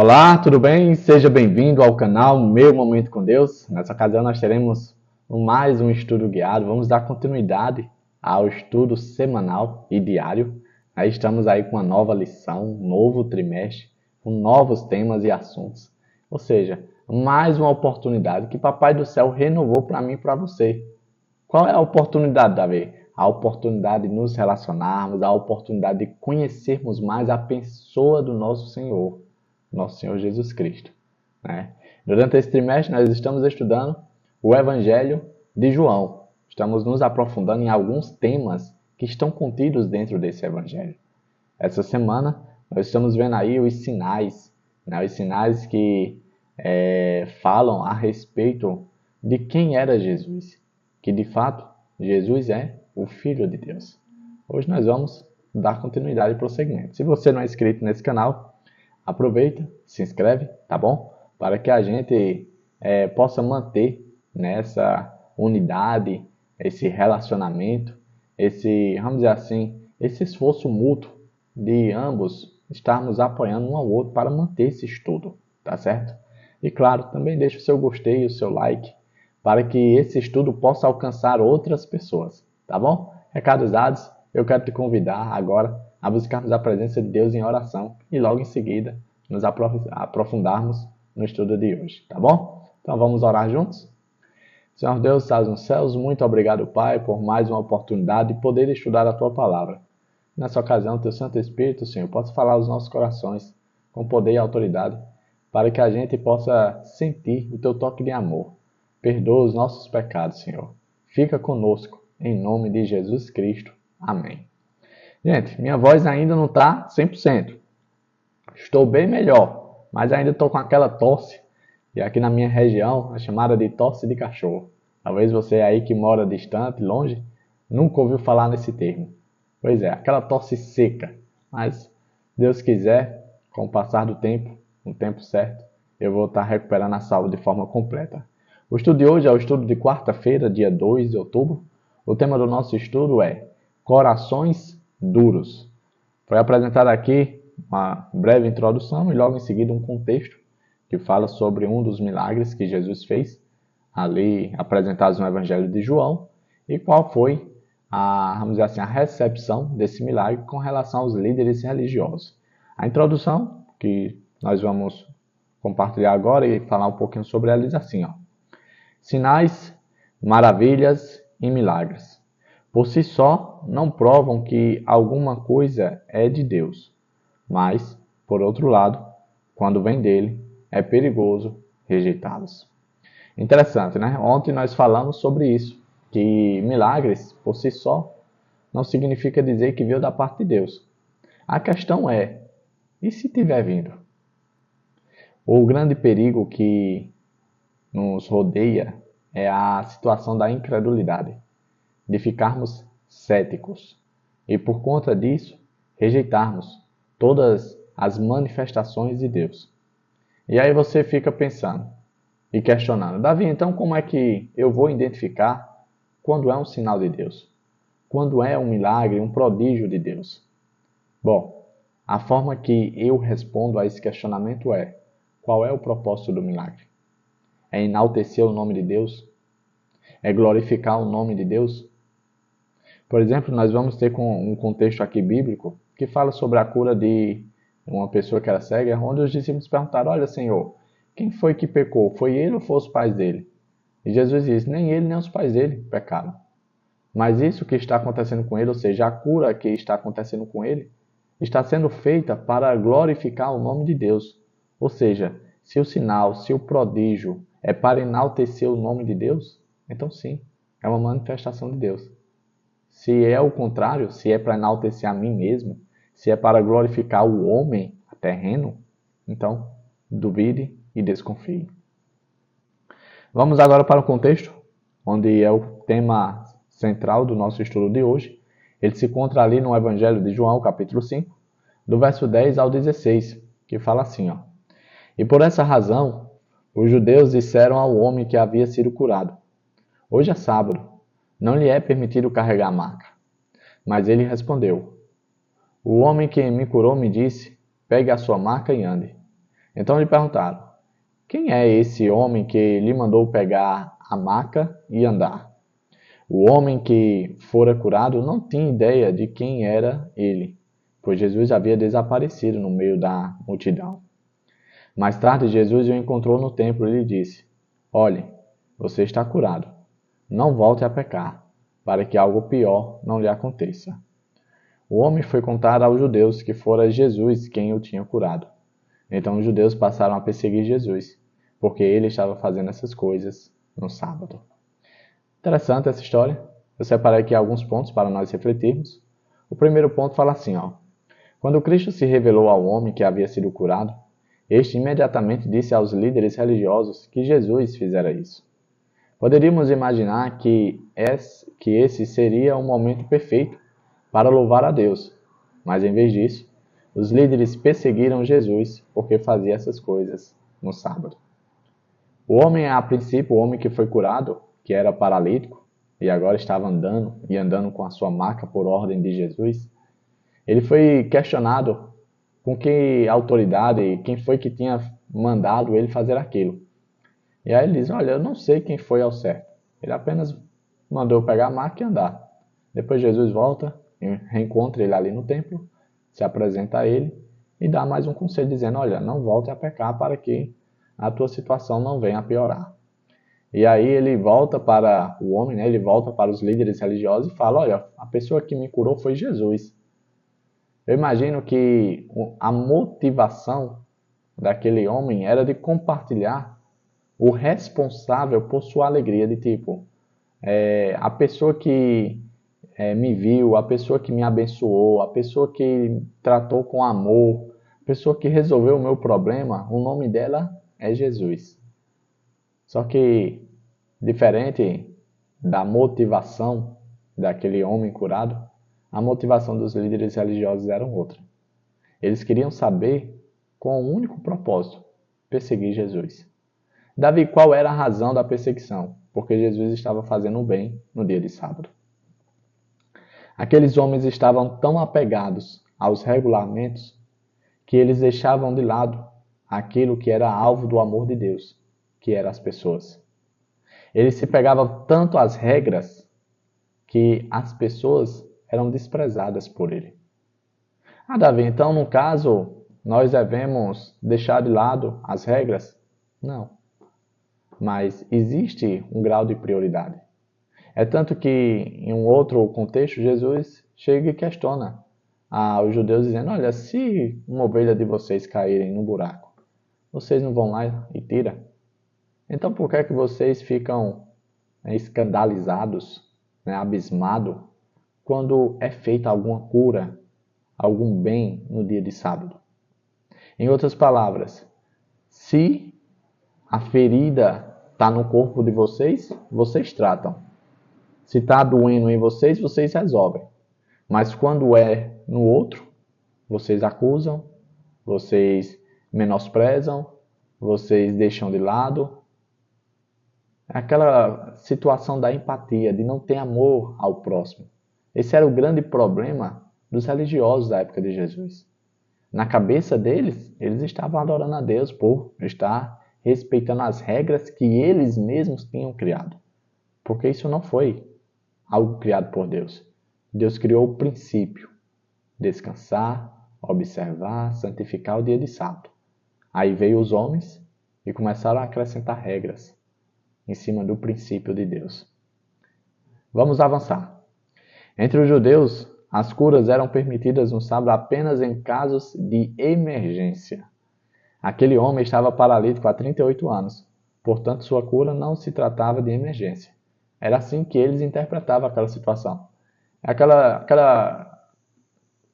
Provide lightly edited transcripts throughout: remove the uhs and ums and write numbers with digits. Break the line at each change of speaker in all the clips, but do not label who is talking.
Olá, tudo bem? Seja bem-vindo ao canal Meu Momento com Deus. Nessa ocasião nós teremos mais um estudo guiado. Vamos dar continuidade ao estudo semanal e diário. Aí estamos aí com uma nova lição, um novo trimestre, com novos temas e assuntos. Ou seja, mais uma oportunidade que Papai do Céu renovou para mim e para você. Qual é a oportunidade, Davi? A oportunidade de nos relacionarmos, a oportunidade de conhecermos mais a pessoa do nosso Senhor Jesus Cristo, né? Durante esse trimestre, nós estamos estudando o Evangelho de João. Estamos nos aprofundando em alguns temas que estão contidos dentro desse Evangelho. Essa semana, nós estamos vendo aí os sinais, né? Os sinais que falam a respeito de quem era Jesus, que de fato Jesus é o Filho de Deus. Hoje nós vamos dar continuidade e prosseguimento. Se você não é inscrito nesse canal, aproveita, se inscreve, tá bom? Para que a gente possa manter nessa unidade, esse relacionamento, vamos dizer assim, esse esforço mútuo de ambos estarmos apoiando um ao outro para manter esse estudo, tá certo? E claro, também deixe o seu gostei, o seu like, para que esse estudo possa alcançar outras pessoas, tá bom? Recados dados, eu quero te convidar agora a buscarmos a presença de Deus em oração e logo em seguida nos aprofundarmos no estudo de hoje, tá bom? Então vamos orar juntos? Senhor Deus, estás nos céus, muito obrigado, Pai, por mais uma oportunidade de poder estudar a Tua Palavra. Nessa ocasião, Teu Santo Espírito, Senhor, possa falar aos nossos corações com poder e autoridade, para que a gente possa sentir o Teu toque de amor. Perdoa os nossos pecados, Senhor. Fica conosco, em nome de Jesus Cristo. Amém. Gente, minha voz ainda não está 100%. Estou bem melhor, mas ainda estou com aquela tosse. E aqui na minha região, é chamada de tosse de cachorro. Talvez você aí que mora distante, longe, nunca ouviu falar nesse termo. Pois é, aquela tosse seca. Mas, Deus quiser, com o passar do tempo, no tempo certo, eu vou estar recuperando a saúde de forma completa. O estudo de hoje é o estudo de quarta-feira, dia 2 de outubro. O tema do nosso estudo é Corações Duros. Foi apresentado aqui uma breve introdução e logo em seguida um contexto que fala sobre um dos milagres que Jesus fez, ali apresentados no Evangelho de João, e qual foi vamos dizer assim, a recepção desse milagre com relação aos líderes religiosos. A introdução, que nós vamos compartilhar agora e falar um pouquinho sobre ela, diz assim, ó: Sinais, maravilhas e milagres, por si só, não provam que alguma coisa é de Deus. Mas, por outro lado, quando vem dele, é perigoso rejeitá-los. Interessante, né? Ontem nós falamos sobre isso, que milagres, por si só, não significa dizer que veio da parte de Deus. A questão é, e se tiver vindo? O grande perigo que nos rodeia é a situação da incredulidade, de ficarmos céticos e, por conta disso, rejeitarmos todas as manifestações de Deus. E aí você fica pensando e questionando: Davi, então como é que eu vou identificar quando é um sinal de Deus? Quando é um milagre, um prodígio de Deus? Bom, a forma que eu respondo a esse questionamento é: qual é o propósito do milagre? É enaltecer o nome de Deus? É glorificar o nome de Deus? Por exemplo, nós vamos ter um contexto aqui bíblico que fala sobre a cura de uma pessoa que era cega, onde os discípulos perguntaram: olha, Senhor, quem foi que pecou? Foi ele ou foram os pais dele? E Jesus disse: nem ele nem os pais dele pecaram. Mas isso que está acontecendo com ele, ou seja, a cura que está acontecendo com ele, está sendo feita para glorificar o nome de Deus. Ou seja, se o sinal, se o prodígio é para enaltecer o nome de Deus, então sim, é uma manifestação de Deus. Se é o contrário, se é para enaltecer a mim mesmo, se é para glorificar o homem terreno, então duvide e desconfie. Vamos agora para o contexto, onde é o tema central do nosso estudo de hoje. Ele se encontra ali no Evangelho de João, capítulo 5, do verso 10 ao 16, que fala assim, ó: E por essa razão, os judeus disseram ao homem que havia sido curado: hoje é sábado, não lhe é permitido carregar a maca. Mas ele respondeu: o homem que me curou me disse: pegue a sua maca e ande. Então lhe perguntaram: quem é esse homem que lhe mandou pegar a maca e andar? O homem que fora curado não tinha ideia de quem era ele, pois Jesus havia desaparecido no meio da multidão. Mais tarde, Jesus o encontrou no templo e lhe disse: olhe, você está curado. Não volte a pecar, para que algo pior não lhe aconteça. O homem foi contar aos judeus que fora Jesus quem o tinha curado. Então os judeus passaram a perseguir Jesus, porque ele estava fazendo essas coisas no sábado. Interessante essa história. Eu separei aqui alguns pontos para nós refletirmos. O primeiro ponto fala assim, ó. Quando Cristo se revelou ao homem que havia sido curado, este imediatamente disse aos líderes religiosos que Jesus fizera isso. Poderíamos imaginar que esse seria um momento perfeito para louvar a Deus, mas em vez disso, os líderes perseguiram Jesus porque fazia essas coisas no sábado. O homem, a princípio, o homem que foi curado, que era paralítico e agora estava andando com a sua maca por ordem de Jesus, ele foi questionado com que autoridade e quem foi que tinha mandado ele fazer aquilo. E aí ele diz: olha, eu não sei quem foi ao certo. Ele apenas mandou eu pegar a maca e andar. Depois Jesus volta, reencontra ele ali no templo, se apresenta a ele e dá mais um conselho dizendo: olha, não volte a pecar para que a tua situação não venha a piorar. E aí ele volta para o homem, né? Ele volta para os líderes religiosos e fala: olha, a pessoa que me curou foi Jesus. Eu imagino que a motivação daquele homem era de compartilhar o responsável por sua alegria, de tipo, a pessoa que me viu, a pessoa que me abençoou, a pessoa que tratou com amor, a pessoa que resolveu o meu problema, o nome dela é Jesus. Só que, diferente da motivação daquele homem curado, a motivação dos líderes religiosos era outra. Eles queriam saber com um único propósito: perseguir Jesus. Davi, qual era a razão da perseguição? Porque Jesus estava fazendo o bem no dia de sábado. Aqueles homens estavam tão apegados aos regulamentos que eles deixavam de lado aquilo que era alvo do amor de Deus, que eram as pessoas. Eles se pegavam tanto às regras que as pessoas eram desprezadas por ele. Ah, Davi, então no caso nós devemos deixar de lado as regras? Não. Mas existe um grau de prioridade. É tanto que, em um outro contexto, Jesus chega e questiona aos judeus dizendo: olha, se uma ovelha de vocês caírem no buraco, vocês não vão lá e tiram? Então por que é que vocês ficam escandalizados, abismados, quando é feita alguma cura, algum bem no dia de sábado? Em outras palavras, se a ferida está no corpo de vocês, vocês tratam. Se está doendo em vocês, vocês resolvem. Mas quando é no outro, vocês acusam, vocês menosprezam, vocês deixam de lado. Aquela situação da empatia, de não ter amor ao próximo. Esse era o grande problema dos religiosos da época de Jesus. Na cabeça deles, eles estavam adorando a Deus por estar respeitando as regras que eles mesmos tinham criado. Porque isso não foi algo criado por Deus. Deus criou o princípio: descansar, observar, santificar o dia de sábado. Aí veio os homens e começaram a acrescentar regras em cima do princípio de Deus. Vamos avançar. Entre os judeus, as curas eram permitidas no sábado apenas em casos de emergência. Aquele homem estava paralítico há 38 anos, portanto sua cura não se tratava de emergência. Era assim que eles interpretavam aquela situação. Aquela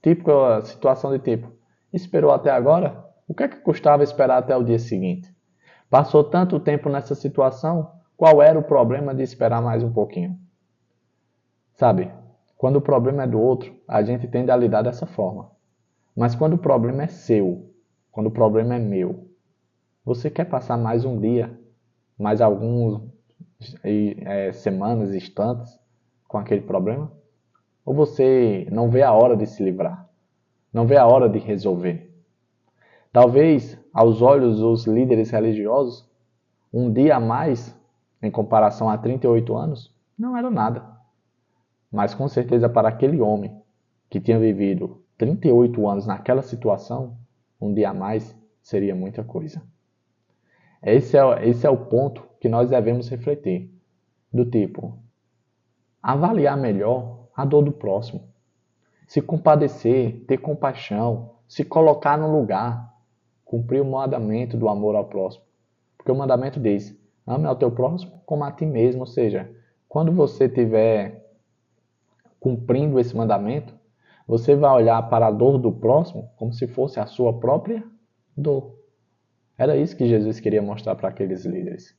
típica situação de tipo: esperou até agora? O que é que custava esperar até o dia seguinte? Passou tanto tempo nessa situação, qual era o problema de esperar mais um pouquinho? Sabe, quando o problema é do outro, a gente tende a lidar dessa forma. Mas quando o problema é seu, quando o problema é meu, você quer passar mais um dia, mais algumas semanas, instantes com aquele problema? Ou você não vê a hora de se livrar? Não vê a hora de resolver? Talvez, aos olhos dos líderes religiosos, um dia a mais, em comparação a 38 anos, não era nada. Mas com certeza para aquele homem que tinha vivido 38 anos naquela situação, um dia a mais seria muita coisa. Esse é o ponto que nós devemos refletir. Do tipo, avaliar melhor a dor do próximo. Se compadecer, ter compaixão, se colocar no lugar, cumprir o mandamento do amor ao próximo. Porque o mandamento diz, ame ao teu próximo como a ti mesmo. Ou seja, quando você estiver cumprindo esse mandamento, você vai olhar para a dor do próximo como se fosse a sua própria dor. Era isso que Jesus queria mostrar para aqueles líderes.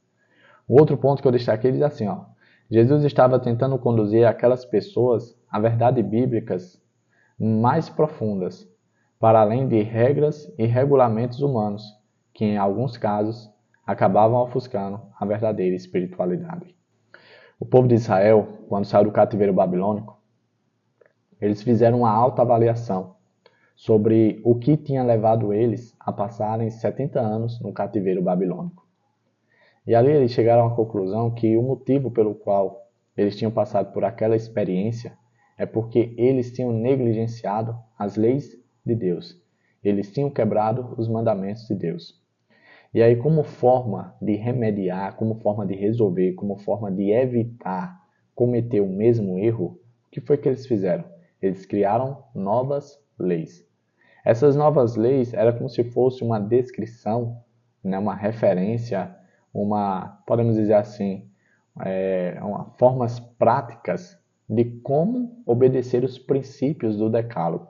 O outro ponto que eu destaquei diz assim, Jesus estava tentando conduzir aquelas pessoas a verdades bíblicas mais profundas, para além de regras e regulamentos humanos, que em alguns casos acabavam ofuscando a verdadeira espiritualidade. O povo de Israel, quando saiu do cativeiro babilônico, eles fizeram uma autoavaliação sobre o que tinha levado eles a passarem 70 anos no cativeiro babilônico. E ali eles chegaram à conclusão que o motivo pelo qual eles tinham passado por aquela experiência é porque eles tinham negligenciado as leis de Deus. Eles tinham quebrado os mandamentos de Deus. E aí, como forma de remediar, como forma de resolver, como forma de evitar cometer o mesmo erro, o que foi que eles fizeram? Eles criaram novas leis. Essas novas leis eram como se fosse uma descrição, uma referência, podemos dizer assim, formas práticas de como obedecer os princípios do decálogo.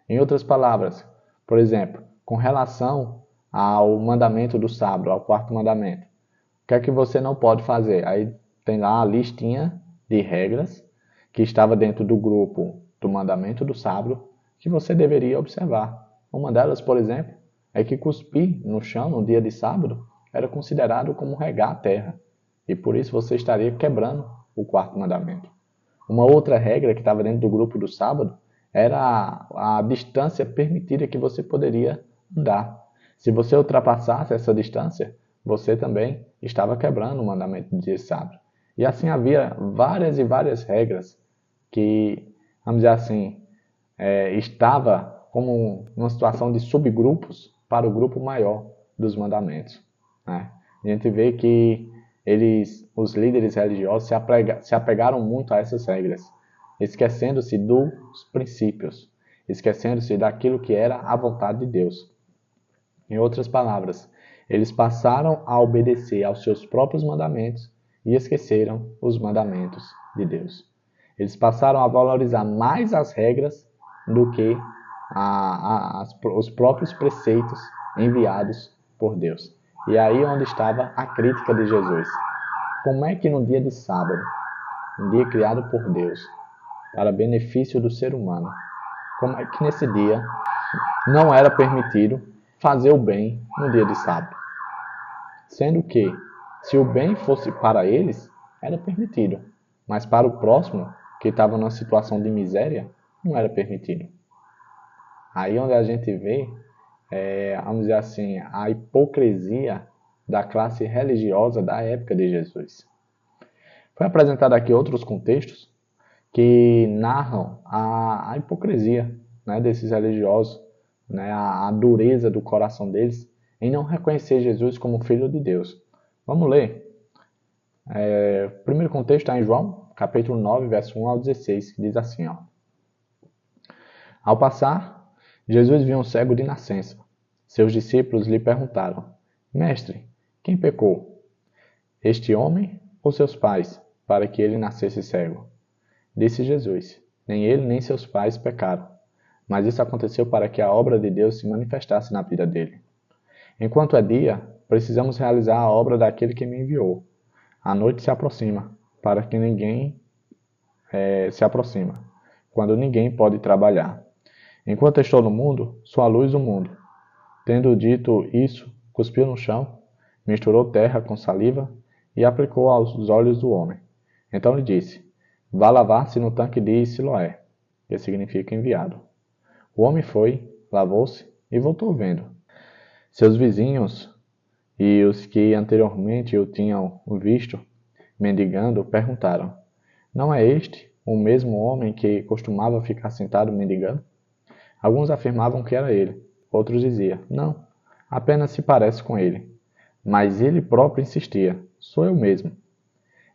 Em outras palavras, por exemplo, com relação ao mandamento do sábado, ao quarto mandamento, o que é que você não pode fazer? Aí tem lá a listinha de regras que estava dentro do grupo do mandamento do sábado que você deveria observar. Uma delas, por exemplo, é que cuspir no chão no dia de sábado era considerado como regar a terra, e por isso você estaria quebrando o quarto mandamento. Uma outra regra que estava dentro do grupo do sábado era a distância permitida que você poderia andar. Se você ultrapassasse essa distância, você também estava quebrando o mandamento do dia de sábado. E assim havia várias e várias regras que, vamos dizer assim, estava como uma situação de subgrupos para o grupo maior dos mandamentos. Né? A gente vê que os líderes religiosos se apegaram muito a essas regras, esquecendo-se dos princípios, esquecendo-se daquilo que era a vontade de Deus. Em outras palavras, eles passaram a obedecer aos seus próprios mandamentos e esqueceram os mandamentos de Deus. Eles passaram a valorizar mais as regras do que os próprios preceitos enviados por Deus. E aí onde estava a crítica de Jesus. Como é que no dia de sábado, um dia criado por Deus, para benefício do ser humano, como é que nesse dia não era permitido fazer o bem no dia de sábado? Sendo que, se o bem fosse para eles, era permitido, mas para o próximo, que estava numa situação de miséria, não era permitido. Aí onde a gente vê, vamos dizer assim, a hipocrisia da classe religiosa da época de Jesus. Foi apresentado aqui outros contextos que narram a hipocrisia, né, desses religiosos, né, a dureza do coração deles em não reconhecer Jesus como Filho de Deus. Vamos ler. O primeiro contexto está em João, capítulo 9, verso 1 ao 16, que diz assim, Ao passar, Jesus viu um cego de nascença. Seus discípulos lhe perguntaram, Mestre, quem pecou? Este homem ou seus pais, para que ele nascesse cego? Disse Jesus, nem ele nem seus pais pecaram, mas isso aconteceu para que a obra de Deus se manifestasse na vida dele. Enquanto é dia, precisamos realizar a obra daquele que me enviou. A noite se aproxima, para que ninguém se aproxima, quando ninguém pode trabalhar. Enquanto estou no mundo, sou a luz do mundo. Tendo dito isso, cuspiu no chão, misturou terra com saliva e aplicou aos olhos do homem. Então lhe disse, vá lavar-se no tanque de Siloé, que significa enviado. O homem foi, lavou-se e voltou vendo. Seus vizinhos e os que anteriormente o tinham visto mendigando perguntaram: Não é este o mesmo homem que costumava ficar sentado mendigando? Alguns afirmavam que era ele, outros diziam: Não, apenas se parece com ele. Mas ele próprio insistia: Sou eu mesmo.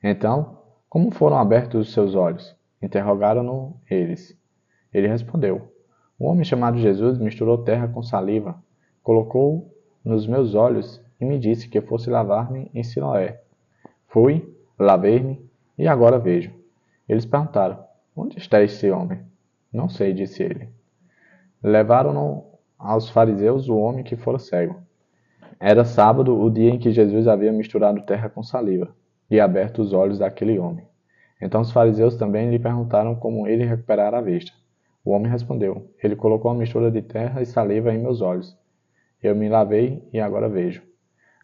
Então, como foram abertos os seus olhos? Interrogaram-no eles. Ele respondeu: Um homem chamado Jesus misturou terra com saliva, colocou nos meus olhos e me disse que eu fosse lavar-me em Siloé. Fui, lavei-me e agora vejo. Eles perguntaram: Onde está esse homem? Não sei, disse ele. Levaram-no aos fariseus o homem que fora cego. Era sábado, o dia em que Jesus havia misturado terra com saliva e aberto os olhos daquele homem. Então os fariseus também lhe perguntaram como ele recuperara a vista. O homem respondeu: Ele colocou a mistura de terra e saliva em meus olhos. Eu me lavei e agora vejo.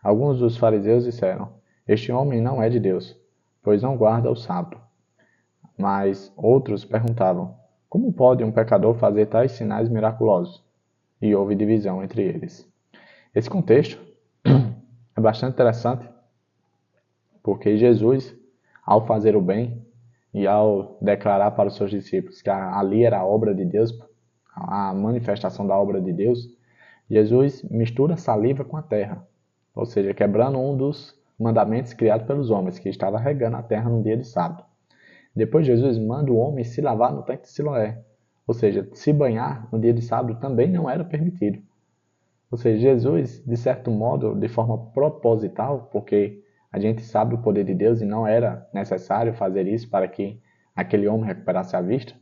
Alguns dos fariseus disseram: Este homem não é de Deus, pois não guarda o sábado. Mas outros perguntavam: Como pode um pecador fazer tais sinais miraculosos? E houve divisão entre eles. Esse contexto é bastante interessante, porque Jesus, ao fazer o bem e ao declarar para os seus discípulos que ali era a obra de Deus, a manifestação da obra de Deus, Jesus mistura saliva com a terra, ou seja, quebrando um dos mandamentos criados pelos homens, que estava regando a terra no dia de sábado. Depois Jesus manda o homem se lavar no tanque de Siloé, ou seja, se banhar no dia de sábado também não era permitido. Ou seja, Jesus, de certo modo, de forma proposital, porque a gente sabe o poder de Deus e não era necessário fazer isso para que aquele homem recuperasse a vista,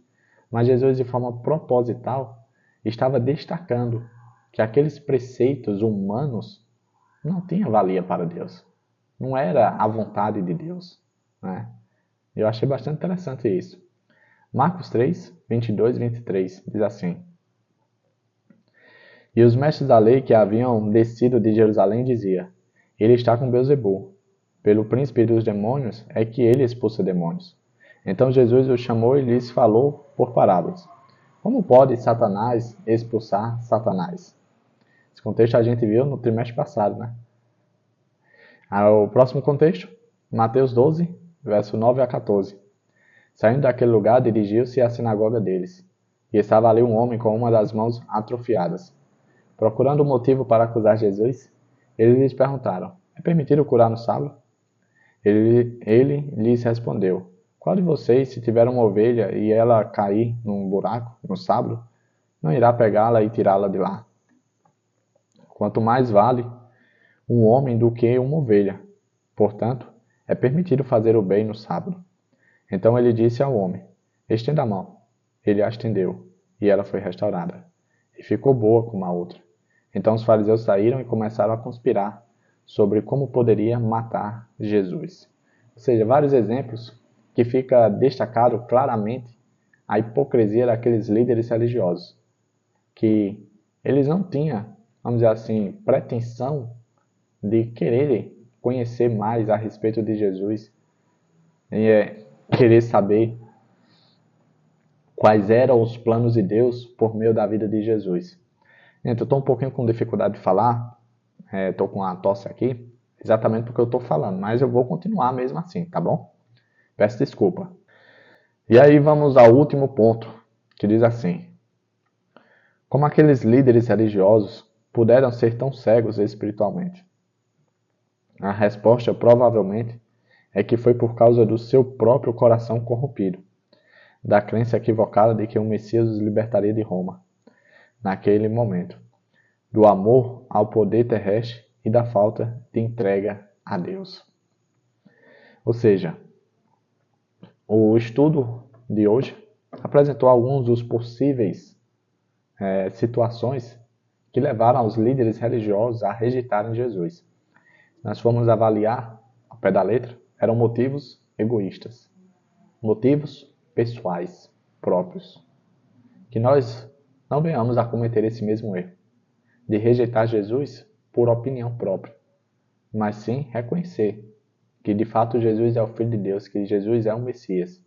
mas Jesus, de forma proposital, estava destacando que aqueles preceitos humanos não tinham valia para Deus. Não era a vontade de Deus, né? Eu achei bastante interessante isso. Marcos 3, 22 e 23 diz assim: E os mestres da lei que haviam descido de Jerusalém diziam: Ele está com Beelzebul. Pelo príncipe dos demônios é que ele expulsa demônios. Então Jesus os chamou e lhes falou por parábolas: Como pode Satanás expulsar Satanás? Esse contexto a gente viu no trimestre passado, né? O próximo contexto, Mateus 12, verso 9 a 14. Saindo daquele lugar, dirigiu-se à sinagoga deles. E estava ali um homem com uma das mãos atrofiadas. Procurando um motivo para acusar Jesus, eles lhes perguntaram: É permitido curar no sábado? Ele lhes respondeu: Qual de vocês, se tiver uma ovelha e ela cair num buraco no sábado, não irá pegá-la e tirá-la de lá? Quanto mais vale um homem do que uma ovelha. Portanto, é permitido fazer o bem no sábado. Então ele disse ao homem: Estenda a mão. Ele a estendeu, e ela foi restaurada, e ficou boa como a outra. Então os fariseus saíram e começaram a conspirar sobre como poderia matar Jesus. Ou seja, vários exemplos que fica destacado claramente a hipocrisia daqueles líderes religiosos, que eles não tinham, vamos dizer assim, pretensão de querer conhecer mais a respeito de Jesus e querer saber quais eram os planos de Deus por meio da vida de Jesus. Gente, eu estou um pouquinho com dificuldade de falar, estou com uma tosse aqui, exatamente porque eu estou falando, mas eu vou continuar mesmo assim, tá bom? Peço desculpa. E aí vamos ao último ponto, que diz assim: Como aqueles líderes religiosos puderam ser tão cegos espiritualmente? A resposta provavelmente é que foi por causa do seu próprio coração corrompido, da crença equivocada de que o Messias os libertaria de Roma, naquele momento, do amor ao poder terrestre e da falta de entrega a Deus. Ou seja, o estudo de hoje apresentou alguns dos possíveis situações que levaram os líderes religiosos a rejeitarem Jesus. Nós fomos avaliar, ao pé da letra, eram motivos egoístas, motivos pessoais próprios. Que nós não venhamos a cometer esse mesmo erro, de rejeitar Jesus por opinião própria, mas sim reconhecer que de fato Jesus é o Filho de Deus, que Jesus é o Messias,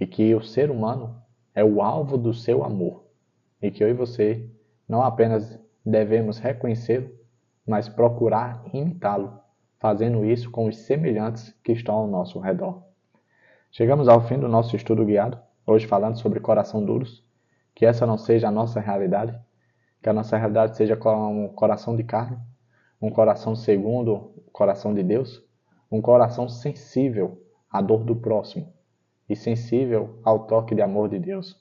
e que o ser humano é o alvo do seu amor, e que eu e você não apenas devemos reconhecê-lo, mas procurar imitá-lo, fazendo isso com os semelhantes que estão ao nosso redor. Chegamos ao fim do nosso estudo guiado, hoje falando sobre coração duros. Que essa não seja a nossa realidade, que a nossa realidade seja com um coração de carne, um coração segundo o coração de Deus, um coração sensível à dor do próximo e sensível ao toque de amor de Deus.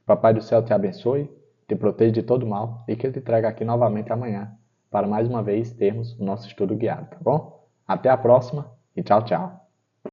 Papai do céu te abençoe, te proteja de todo mal e que Ele te traga aqui novamente amanhã para mais uma vez termos o nosso estudo guiado, tá bom? Até a próxima e tchau, tchau.